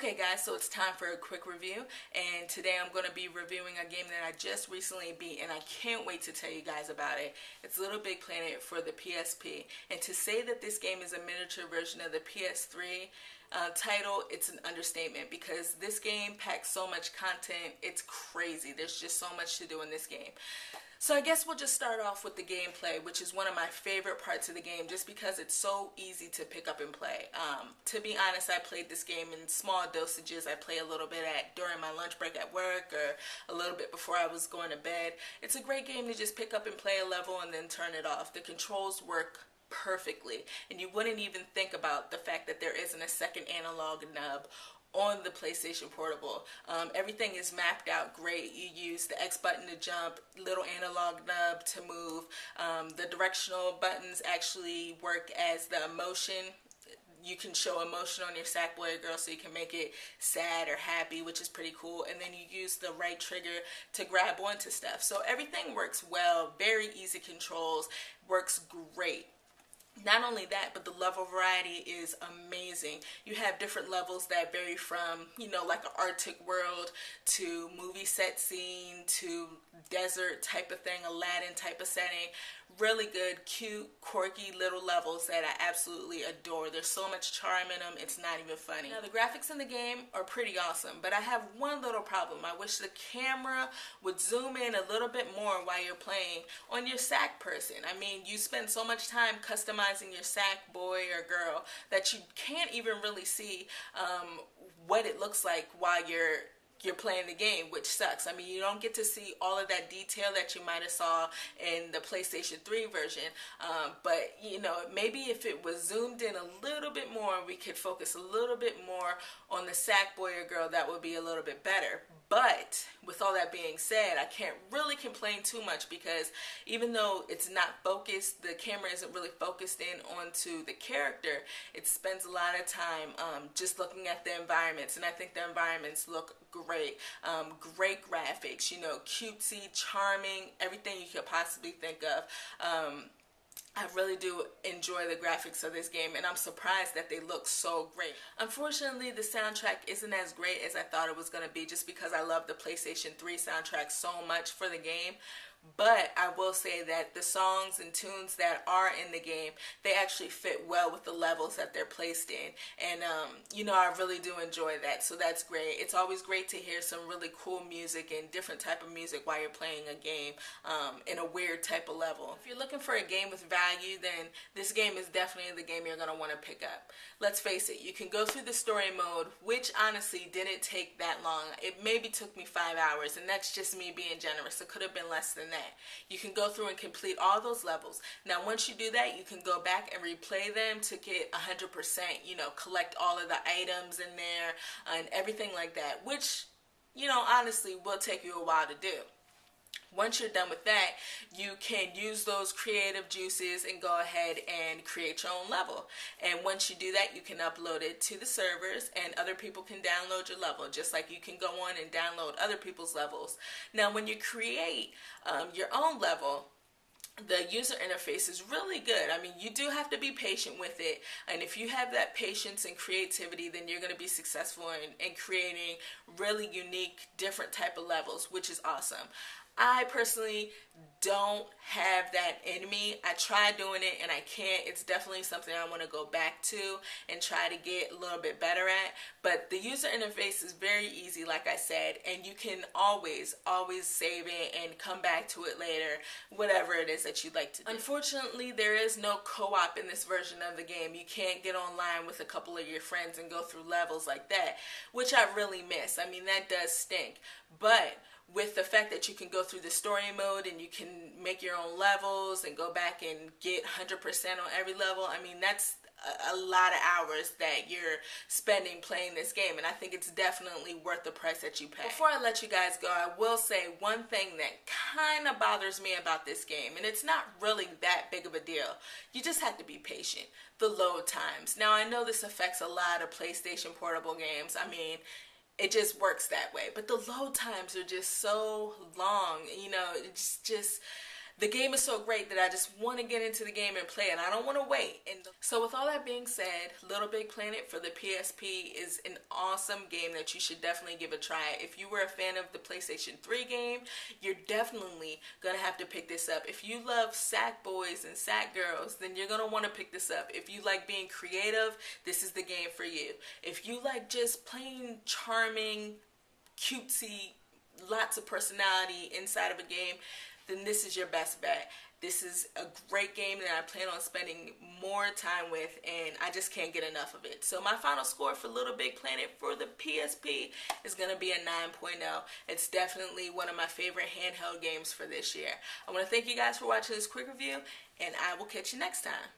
Okay guys, so it's time for a quick review, and today I'm going to be reviewing a game that I just recently beat, and I can't wait to tell you guys about it. It's LittleBigPlanet for the PSP, and to say that this game is a miniature version of the PS3 title, it's an understatement because this game packs so much content, it's crazy. There's just so much to do in this game. So I guess we'll just start off with the gameplay, which is one of my favorite parts of the game just because it's so easy to pick up and play. To be honest, I played this game in small dosages. I play a little bit during my lunch break at work or a little bit before I was going to bed. It's a great game to just pick up and play a level and then turn it off. The controls work perfectly, and you wouldn't even think about the fact that there isn't a second analog nub on the PlayStation Portable. Everything is mapped out great. You use the X button to jump, little analog nub to move. The directional buttons actually work as the emotion. You can show emotion on your sack boy or girl, so you can make it sad or happy, which is pretty cool. And then you use the right trigger to grab onto stuff. So everything works well, very easy controls, works great. Not only that, but the level variety is amazing. You have different levels that vary from, like an Arctic world to movie set scene to desert type of thing, Aladdin type of setting. Really good, cute, quirky little levels that I absolutely adore. There's so much charm in them, it's not even funny. Now, the graphics in the game are pretty awesome, but I have one little problem. I wish the camera would zoom in a little bit more while you're playing on your sack person. I mean, you spend so much time customizing your sack boy or girl that you can't even really see what it looks like while you're playing the game, which sucks. I mean, you don't get to see all of that detail that you might have saw in the PlayStation 3 version, but maybe if it was zoomed in a little bit more, we could focus a little bit more on the sack boy or girl, that would be a little bit better. But with all that being said, I can't really complain too much because even though it's not focused, the camera isn't really focused in onto the character, it spends a lot of time just looking at the environments, and I think the environments look great. Great graphics, cutesy, charming, everything you could possibly think of. I really do enjoy the graphics of this game, and I'm surprised that they look so great. Unfortunately, the soundtrack isn't as great as I thought it was going to be just because I love the PlayStation 3 soundtrack so much for the game. But I will say that the songs and tunes that are in the game, they actually fit well with the levels that they're placed in. And, I really do enjoy that, so that's great. It's always great to hear some really cool music and different type of music while you're playing a game in a weird type of level. If you're looking for a game with value, then this game is definitely the game you're going to want to pick up. Let's face it, you can go through the story mode, which honestly didn't take that long. It maybe took me 5 hours, and that's just me being generous. It could have been less than that. You can go through and complete all those levels. Now, once you do that, you can go back and replay them to get 100%, collect all of the items in there and everything like that, which, honestly will take you a while to do. Once you're done with that, you can use those creative juices and go ahead and create your own level. And once you do that, you can upload it to the servers and other people can download your level, just like you can go on and download other people's levels. Now, when you create your own level, the user interface is really good. I mean, you do have to be patient with it, and if you have that patience and creativity, then you're going to be successful in creating really unique, different type of levels, which is awesome. I personally don't have that in me. I tried doing it and I can't. It's definitely something I want to go back to and try to get a little bit better at. But the user interface is very easy, like I said, and you can always save it and come back to it later, whatever it is that you'd like to do. Unfortunately, there is no co-op in this version of the game. You can't get online with a couple of your friends and go through levels like that, which I really miss. I mean, that does stink. But with the fact that you can go through the story mode and you can make your own levels and go back and get 100% on every level, I mean, that's a lot of hours that you're spending playing this game, and I think it's definitely worth the price that you pay. Before I let you guys go, I will say one thing that kind of bothers me about this game, and it's not really that big of a deal. You just have to be patient. The load times. Now, I know this affects a lot of PlayStation Portable games. I mean, it just works that way, but the load times are just so long. It's just the game is so great that I just want to get into the game and play it. I don't want to wait. And so with all that being said, Little Big Planet for the PSP is an awesome game that you should definitely give a try. If you were a fan of the PlayStation 3 game, you're definitely going to have to pick this up. If you love sack boys and sack girls, then you're going to want to pick this up. If you like being creative, this is the game for you. If you like just plain charming, cutesy, lots of personality inside of a game, then this is your best bet. This is a great game that I plan on spending more time with, and I just can't get enough of it. So my final score for Little Big Planet for the PSP is going to be a 9.0. It's definitely one of my favorite handheld games for this year. I want to thank you guys for watching this quick review, and I will catch you next time.